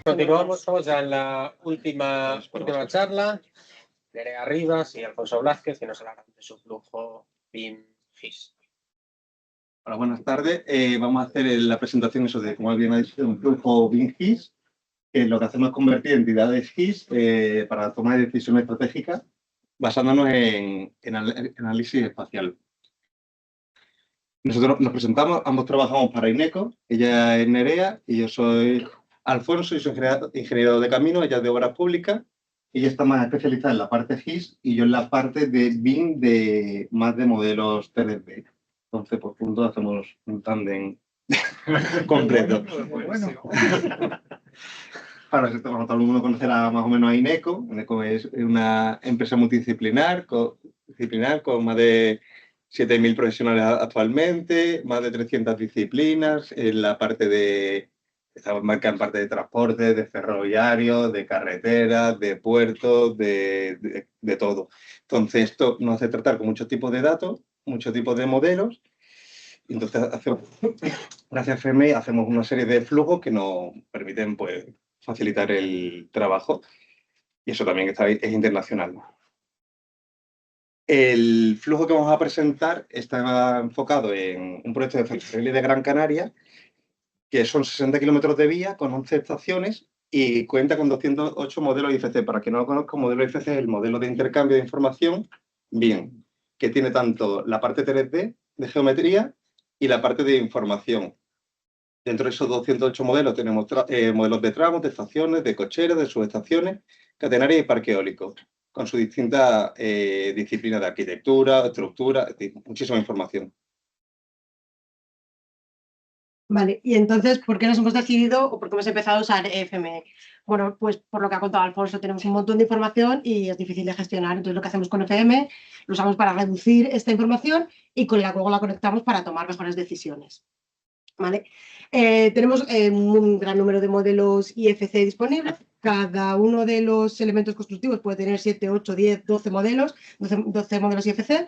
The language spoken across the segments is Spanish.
Continuamos, estamos ya en la última charla. Nerea Rivas y Alfonso Blázquez, que nos hablarán de su flujo BIM-GIS. Hola, buenas tardes. Vamos a hacer la presentación de, como bien ha dicho, un flujo BIM-GIS, que lo que hacemos es convertir entidades GIS para tomar decisiones estratégicas basándonos en análisis espacial. Nosotros nos presentamos, ambos trabajamos para INECO, ella es Nerea y yo soy Alfonso, y soy ingeniero de camino, ella es de obras públicas. Ella está más especializada en la parte GIS y yo en la parte de BIM más de modelos 3D. Entonces, por punto, hacemos un tándem completo. Para todo el mundo conocerá más o menos a INECO. INECO es una empresa multidisciplinar con más de 7.000 profesionales actualmente, más de 300 disciplinas en la parte de... Estamos marcados en parte de transporte, de ferroviario, de carreteras, de puertos, de todo. Entonces, esto nos hace tratar con muchos tipos de datos, muchos tipos de modelos. Entonces, gracias a FMI hacemos una serie de flujos que nos permiten pues, facilitar el trabajo. Y eso también es internacional. El flujo que vamos a presentar está enfocado en un proyecto de ferrocarril de Gran Canaria, que son 60 kilómetros de vía con 11 estaciones y cuenta con 208 modelos IFC. Para quien no lo conozca, modelo IFC es el modelo de intercambio de información, bien, que tiene tanto la parte 3D de geometría y la parte de información. Dentro de esos 208 modelos tenemos modelos de tramos, de estaciones, de cocheras, de subestaciones, catenarias y parque eólico, con sus distintas disciplinas de arquitectura, estructura, muchísima información. Vale, y entonces, ¿por qué nos hemos decidido o por qué hemos empezado a usar FME? Bueno, pues por lo que ha contado Alfonso, tenemos un montón de información y es difícil de gestionar. Entonces, lo que hacemos con FM lo usamos para reducir esta información y luego la conectamos para tomar mejores decisiones. ¿Vale? Tenemos un gran número de modelos IFC disponibles. Cada uno de los elementos constructivos puede tener 7, 8, 10, 12 modelos, 12 modelos IFC.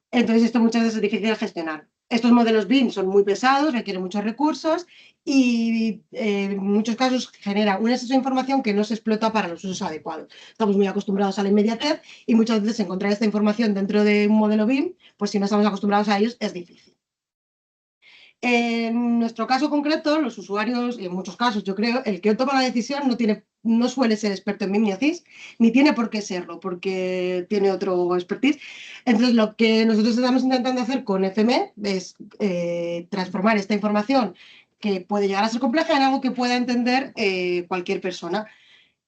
Entonces, esto muchas veces es difícil de gestionar. Estos modelos BIM son muy pesados, requieren muchos recursos y en muchos casos genera un exceso de información que no se explota para los usos adecuados. Estamos muy acostumbrados a la inmediatez y muchas veces encontrar esta información dentro de un modelo BIM, pues si no estamos acostumbrados a ellos, es difícil. En nuestro caso concreto, los usuarios, y en muchos casos yo creo, el que toma la decisión no suele ser experto en BIM ni GIS, ni tiene por qué serlo, porque tiene otro expertise. Entonces, lo que nosotros estamos intentando hacer con FME es transformar esta información que puede llegar a ser compleja en algo que pueda entender cualquier persona.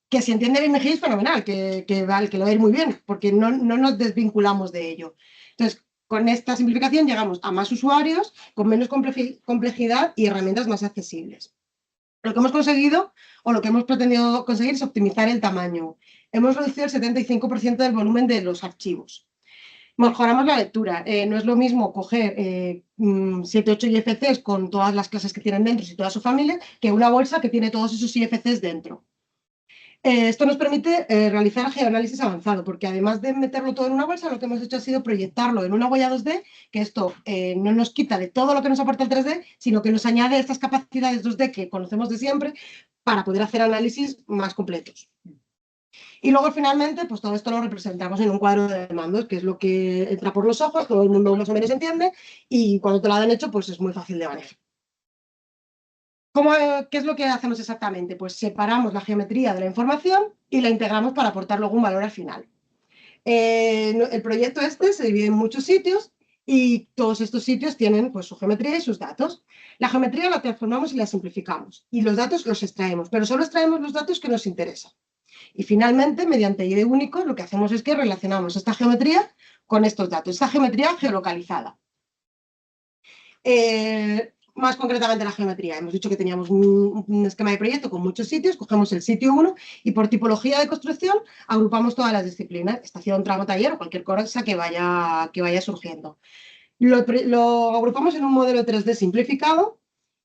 Que si entiende BIM y GIS, fenomenal, que lo va a ir muy bien, porque no nos desvinculamos de ello. Entonces, con esta simplificación llegamos a más usuarios, con menos complejidad y herramientas más accesibles. Lo que hemos conseguido, o lo que hemos pretendido conseguir, es optimizar el tamaño. Hemos reducido el 75% del volumen de los archivos. Mejoramos la lectura. No es lo mismo coger 7, 8 IFCs con todas las clases que tienen dentro y toda su familia, que una bolsa que tiene todos esos IFCs dentro. Esto nos permite realizar geoanálisis avanzado, porque además de meterlo todo en una bolsa, lo que hemos hecho ha sido proyectarlo en una huella 2D, que esto no nos quita de todo lo que nos aporta el 3D, sino que nos añade estas capacidades 2D que conocemos de siempre para poder hacer análisis más completos. Y luego, finalmente, pues todo esto lo representamos en un cuadro de mandos, que es lo que entra por los ojos, todo el mundo más o menos entiende, y cuando te lo han hecho, pues es muy fácil de manejar. ¿Qué es lo que hacemos exactamente? Pues separamos la geometría de la información y la integramos para aportar luego un valor al final. El proyecto se divide en muchos sitios y todos estos sitios tienen pues, su geometría y sus datos. La geometría la transformamos y la simplificamos y los datos los extraemos, pero solo extraemos los datos que nos interesan. Y finalmente, mediante ID único, lo que hacemos es que relacionamos esta geometría con estos datos, esta geometría geolocalizada. Más concretamente la geometría. Hemos dicho que teníamos un esquema de proyecto con muchos sitios, cogemos el sitio 1 y por tipología de construcción agrupamos todas las disciplinas, estación, tramo, taller o cualquier cosa que vaya surgiendo. Lo agrupamos en un modelo 3D simplificado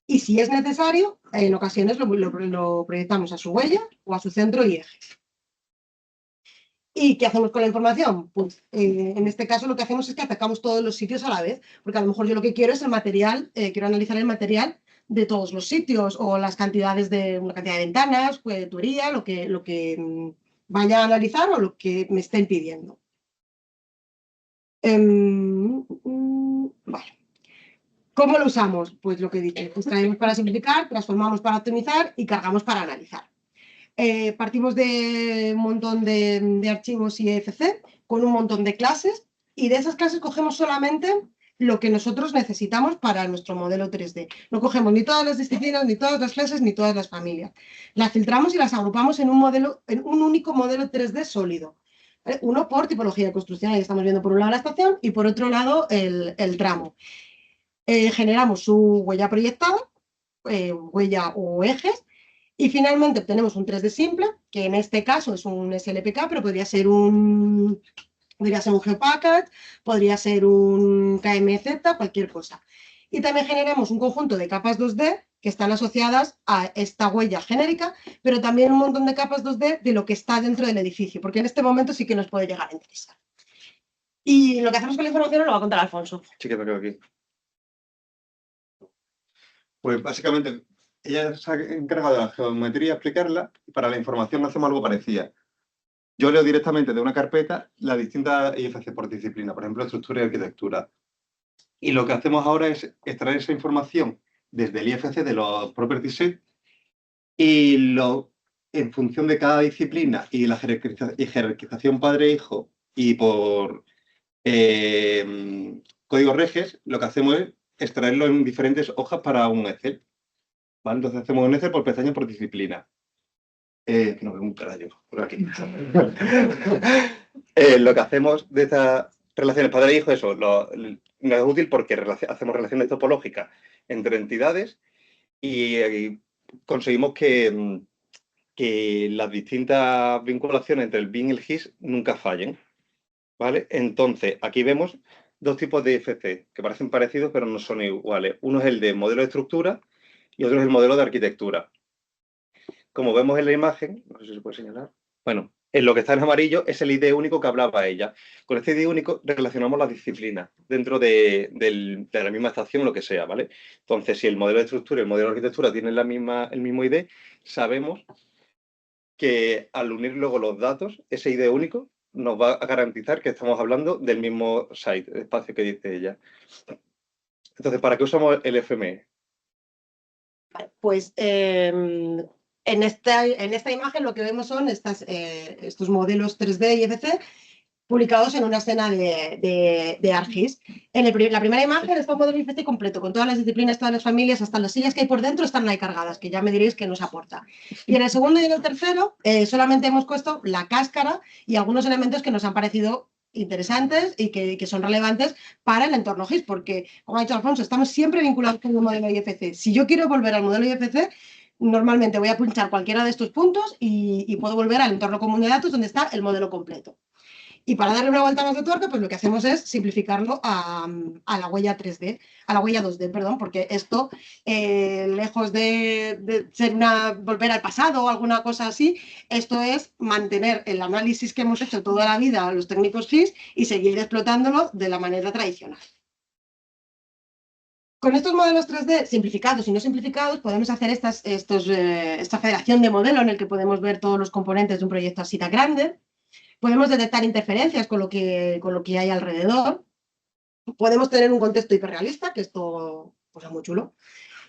y si es necesario, en ocasiones lo proyectamos a su huella o a su centro y eje. ¿Y qué hacemos con la información? Pues en este caso lo que hacemos es que atacamos todos los sitios a la vez, porque a lo mejor yo lo que quiero es el material, quiero analizar el material de todos los sitios o las cantidades de una cantidad de ventanas, tubería, lo que vaya a analizar o lo que me estén pidiendo. Vale. ¿Cómo lo usamos? Pues lo que dije, extraemos para simplificar, transformamos para optimizar y cargamos para analizar. Partimos de un montón de archivos IFC con un montón de clases y de esas clases cogemos solamente lo que nosotros necesitamos para nuestro modelo 3D. No cogemos ni todas las disciplinas, ni todas las clases, ni todas las familias. Las filtramos y las agrupamos en un único modelo 3D sólido. Uno por tipología de construcción, ahí estamos viendo por un lado la estación y por otro lado el tramo. Generamos su huella proyectada, huella o ejes, y finalmente obtenemos un 3D simple, que en este caso es un SLPK, pero podría ser un GeoPackage, podría ser un KMZ, cualquier cosa. Y también generamos un conjunto de capas 2D que están asociadas a esta huella genérica, pero también un montón de capas 2D de lo que está dentro del edificio, porque en este momento sí que nos puede llegar a interesar. Y lo que hacemos con la información lo va a contar Alfonso. Sí, que me quedo aquí. Pues básicamente, ella se ha encargado de la geometría explicarla y para la información hacemos algo parecido. Yo leo directamente de una carpeta las distintas IFC por disciplina, por ejemplo, estructura y arquitectura. Y lo que hacemos ahora es extraer esa información desde el IFC de los property set y en función de cada disciplina y la jerarquización padre-hijo y por código reges, lo que hacemos es extraerlo en diferentes hojas para un Excel. ¿Vale? Entonces hacemos un Excel por pestañas por disciplina. Que no veo un carajo por aquí. Lo que hacemos de estas relaciones padre e hijo, eso nos es útil porque hacemos relaciones topológicas entre entidades y conseguimos que las distintas vinculaciones entre el BIM y el GIS nunca fallen. ¿Vale? Entonces, aquí vemos dos tipos de IFC que parecen parecidos pero no son iguales. Uno es el de modelo de estructura y otro es el modelo de arquitectura. Como vemos en la imagen, no sé si se puede señalar, bueno, en lo que está en amarillo es el ID único que hablaba ella. Con este ID único relacionamos las disciplinas dentro de la misma estación, lo que sea, ¿vale? Entonces, si el modelo de estructura y el modelo de arquitectura tienen el mismo ID, sabemos que al unir luego los datos, ese ID único nos va a garantizar que estamos hablando del mismo site, el espacio que dice ella. Entonces, ¿para qué usamos el FME? Pues en esta imagen lo que vemos son estos modelos 3D y IFC publicados en una escena de ArcGIS. La primera imagen está un modelo IFC completo, con todas las disciplinas, todas las familias, hasta las sillas que hay por dentro están ahí cargadas, que ya me diréis que nos aporta. Y en el segundo y en el tercero solamente hemos puesto la cáscara y algunos elementos que nos han parecido interesantes y que son relevantes para el entorno GIS, porque, como ha dicho Alfonso, estamos siempre vinculados con el modelo IFC. Si yo quiero volver al modelo IFC, normalmente voy a pinchar cualquiera de estos puntos y puedo volver al entorno común de datos donde está el modelo completo. Y para darle una vuelta más de tuerca, pues lo que hacemos es simplificarlo a la huella 3D, a la huella 2D, perdón, porque esto, lejos de ser volver al pasado o alguna cosa así, esto es mantener el análisis que hemos hecho toda la vida los técnicos GIS y seguir explotándolo de la manera tradicional. Con estos modelos 3D simplificados y no simplificados podemos hacer esta federación de modelo en el que podemos ver todos los componentes de un proyecto así tan grande. Podemos detectar interferencias con lo que hay alrededor. Podemos tener un contexto hiperrealista, que esto pues, es muy chulo.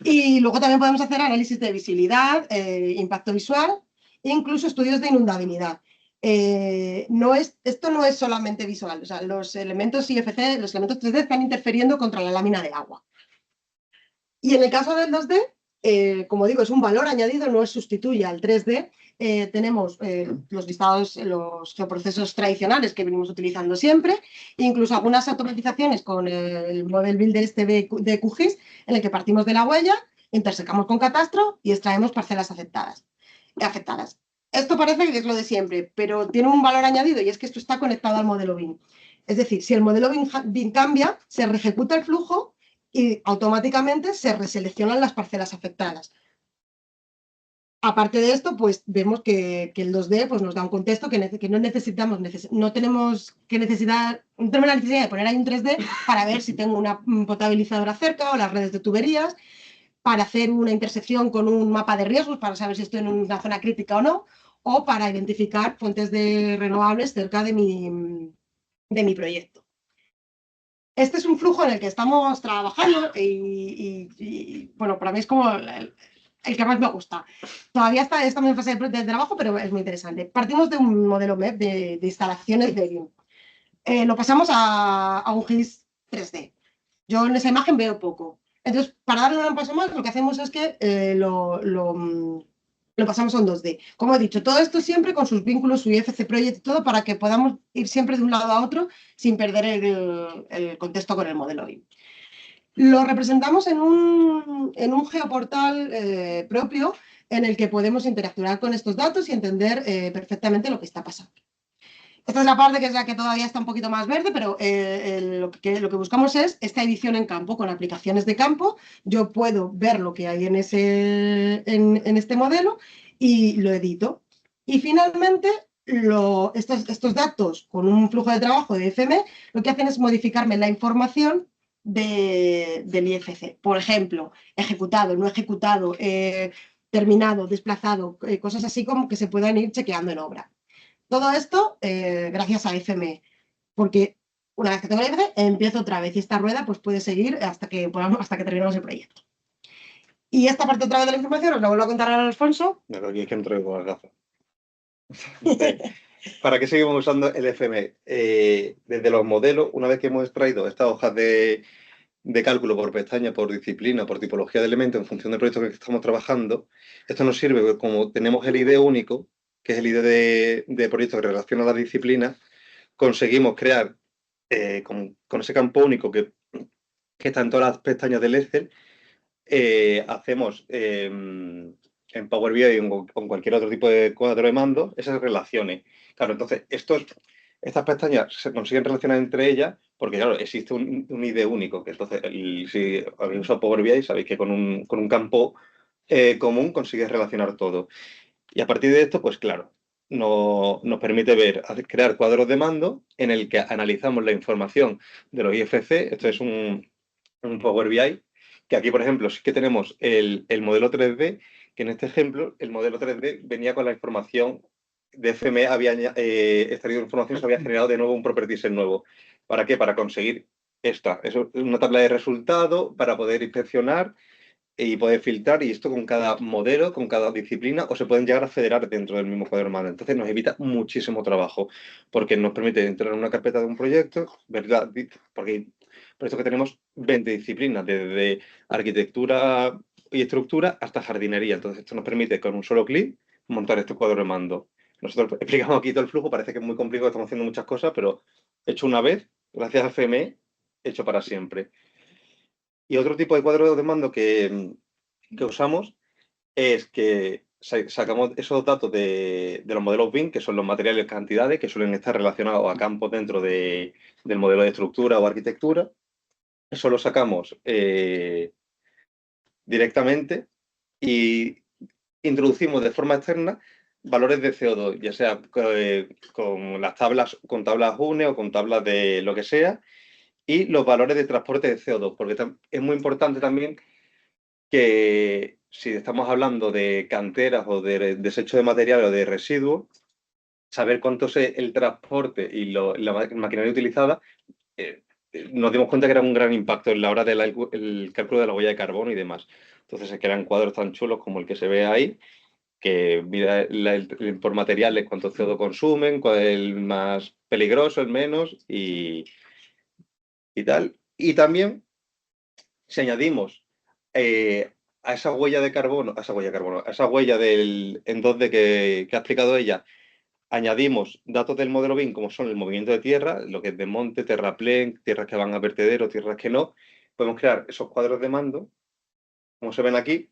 Y luego también podemos hacer análisis de visibilidad, impacto visual e incluso estudios de inundabilidad. Esto no es solamente visual. O sea, los elementos IFC, los elementos 3D están interfiriendo contra la lámina de agua. Y en el caso del 2D, como digo, es un valor añadido, no sustituye al 3D. Tenemos los listados, los geoprocesos tradicionales que venimos utilizando siempre, incluso algunas automatizaciones con el Model Builder de QGIS, en el que partimos de la huella, intersecamos con catastro y extraemos parcelas afectadas. Esto parece que es lo de siempre, pero tiene un valor añadido y es que esto está conectado al modelo BIM. Es decir, si el modelo BIM cambia, se reejecuta el flujo y automáticamente se reseleccionan las parcelas afectadas. Aparte de esto, pues vemos que el 2D pues, nos da un contexto que no tenemos la necesidad de poner ahí un 3D para ver si tengo una potabilizadora cerca o las redes de tuberías. para hacer una intersección con un mapa de riesgos, para saber si estoy en una zona crítica o no, o para identificar fuentes de renovables cerca de mi proyecto. Este es un flujo en el que estamos trabajando bueno, para mí es como el que más me gusta. Todavía estamos en fase de trabajo, pero es muy interesante. Partimos de un modelo MEP de instalaciones de BIM. Lo pasamos a un GIS 3D. Yo en esa imagen veo poco. Entonces, para darle un paso más, lo que hacemos es que lo pasamos a un 2D. Como he dicho, todo esto siempre con sus vínculos, su IFC Project y todo, para que podamos ir siempre de un lado a otro sin perder el contexto con el modelo BIM. Lo representamos en un geoportal propio en el que podemos interactuar con estos datos y entender perfectamente lo que está pasando. Esta es la parte que es la que todavía está un poquito más verde, pero lo que buscamos es esta edición en campo, con aplicaciones de campo. Yo puedo ver lo que hay en este modelo y lo edito. Y finalmente, estos datos con un flujo de trabajo de FM, lo que hacen es modificarme la información del IFC. Por ejemplo, ejecutado, no ejecutado, terminado, desplazado, cosas así como que se puedan ir chequeando en obra. Todo esto gracias a FME, porque una vez que tengo el IFC, empiezo otra vez y esta rueda pues, puede seguir hasta que terminemos el proyecto. Y esta parte otra vez de la información os la vuelvo a contar a Alfonso. No, aquí es que entro con las gafas. ¿Para qué seguimos usando el FME? Desde los modelos, una vez que hemos extraído estas hojas de cálculo por pestaña, por disciplina, por tipología de elementos en función del proyecto que estamos trabajando, esto nos sirve porque como tenemos el ID único, que es el ID de proyecto que relaciona las disciplinas, conseguimos crear con ese campo único que está en todas las pestañas del Excel, hacemos en Power BI o con cualquier otro tipo de cuadro de mando esas relaciones. Claro, entonces estas pestañas se consiguen relacionar entre ellas porque, claro, existe un ID único. Que entonces, si habéis usado Power BI, sabéis que con un campo común consigues relacionar todo. Y a partir de esto, pues claro, nos permite crear cuadros de mando en el que analizamos la información de los IFC. Esto es un Power BI, que aquí, por ejemplo, sí que tenemos el modelo 3D, que en este ejemplo, el modelo 3D venía con la información de FME, había extraído información, se había generado de nuevo un properties nuevo. ¿Para qué? Para conseguir esta. Es una tabla de resultados para poder inspeccionar y poder filtrar, y esto con cada modelo, con cada disciplina, o se pueden llegar a federar dentro del mismo cuadro humano. Entonces nos evita muchísimo trabajo, porque nos permite entrar en una carpeta de un proyecto, ¿verdad? Porque por eso que tenemos 20 disciplinas, desde arquitectura y estructura hasta jardinería. Entonces esto nos permite con un solo clic montar este cuadro de mando. Nosotros explicamos aquí todo el flujo, parece que es muy complicado, estamos haciendo muchas cosas, pero hecho una vez, gracias a FME, hecho para siempre. Y otro tipo de cuadro de mando que usamos es que sacamos esos datos de los modelos BIM, que son los materiales cantidades, que suelen estar relacionados a campos dentro del modelo de estructura o arquitectura. Eso lo sacamos directamente y introducimos de forma externa valores de CO2, ya sea con tablas UNE o con tablas de lo que sea, y los valores de transporte de CO2, porque es muy importante también que si estamos hablando de canteras o de desecho de material o de residuos, saber cuánto es el transporte y la maquinaria utilizada, nos dimos cuenta que era un gran impacto en la hora del cálculo de la huella de carbono y demás. Entonces se crean cuadros tan chulos como el que se ve ahí, que mira por materiales cuánto CO2 consumen, cuál es el más peligroso, el menos y tal. Y también, si añadimos a esa huella de carbono, a esa huella en 2D que ha explicado ella, añadimos datos del modelo BIM, como son el movimiento de tierra, lo que es de monte, terraplén, tierras que van a vertedero, tierras que no, podemos crear esos cuadros de mando, como se ven aquí,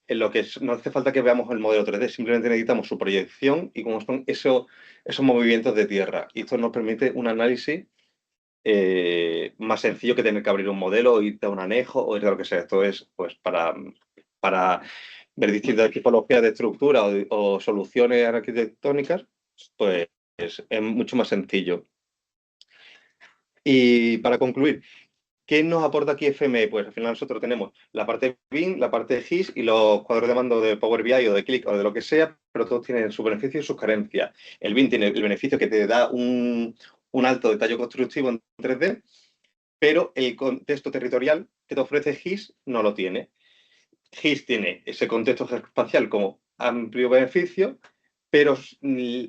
en lo que no hace falta que veamos el modelo 3D, simplemente necesitamos su proyección y cómo son esos movimientos de tierra. Y esto nos permite un análisis más sencillo que tener que abrir un modelo, irte a un anejo o irte a lo que sea. Esto es pues para ver distintas tipologías de estructura o soluciones arquitectónicas, pues es mucho más sencillo. Y para concluir, ¿Qué nos aporta aquí FME? Pues al final nosotros tenemos la parte BIM, la parte de GIS y los cuadros de mando de Power BI o de Click o de lo que sea, pero todos tienen sus beneficios y sus carencias. El BIM tiene el beneficio que te da un alto detalle constructivo en 3D, pero el contexto territorial que te ofrece GIS no lo tiene. GIS tiene ese contexto geoespacial como amplio beneficio, pero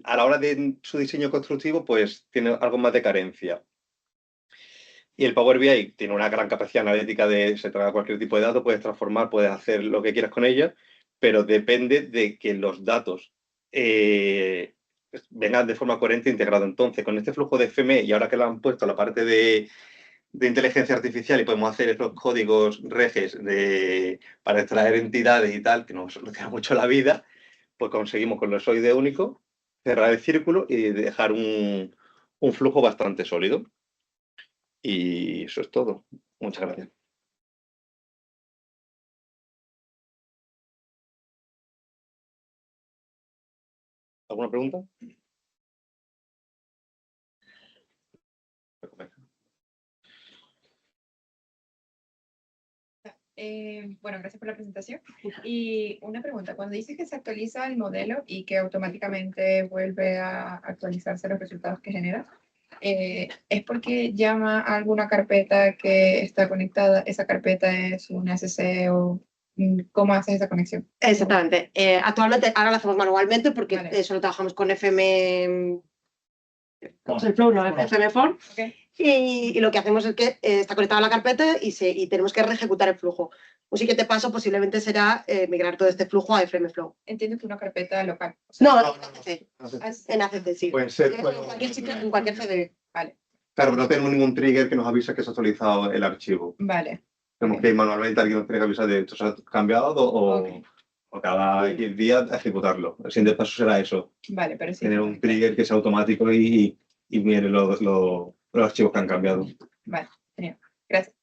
a la hora de su diseño constructivo, pues tiene algo más de carencia. Y el Power BI tiene una gran capacidad analítica de se traga cualquier tipo de dato, puedes transformar, puedes hacer lo que quieras con ella, pero depende de que los datos vengan de forma coherente e integrado. Entonces, con este flujo de FME y ahora que lo han puesto la parte de inteligencia artificial y podemos hacer esos códigos reges para extraer entidades y tal, que nos soluciona mucho la vida, pues conseguimos con el SOID único cerrar el círculo y dejar un flujo bastante sólido. Y eso es todo. Muchas gracias. ¿Alguna pregunta? Bueno, gracias por la presentación. Y una pregunta, cuando dices que se actualiza el modelo y que automáticamente vuelve a actualizarse los resultados que genera, ¿es porque llama a alguna carpeta que está conectada? ¿Esa carpeta es un SC o cómo haces esa conexión? Exactamente. Actualmente, ahora lo hacemos manualmente porque Vale. solo trabajamos con FM. ¿Cómo es el flow? No, FM Form. Okay. Y lo que hacemos es que está conectada a la carpeta y tenemos que reejecutar el flujo. Un siguiente paso posiblemente será migrar todo este flujo a FM Flow. Entiendo que una carpeta local. O sea, No, en ACC. En ACC, sí. Pueden ser. En cualquier sitio, en cualquier CD. Vale. Claro, no tenemos ningún trigger que nos avise que se ha actualizado el archivo. Vale. Tenemos que ir manualmente, alguien nos tiene que avisar de esto se ha cambiado o cada X días ejecutarlo. El siguiente paso será eso. Vale, pero sí. Tener un trigger que sea automático y mire los archivos que han cambiado. Vale, genial. Gracias.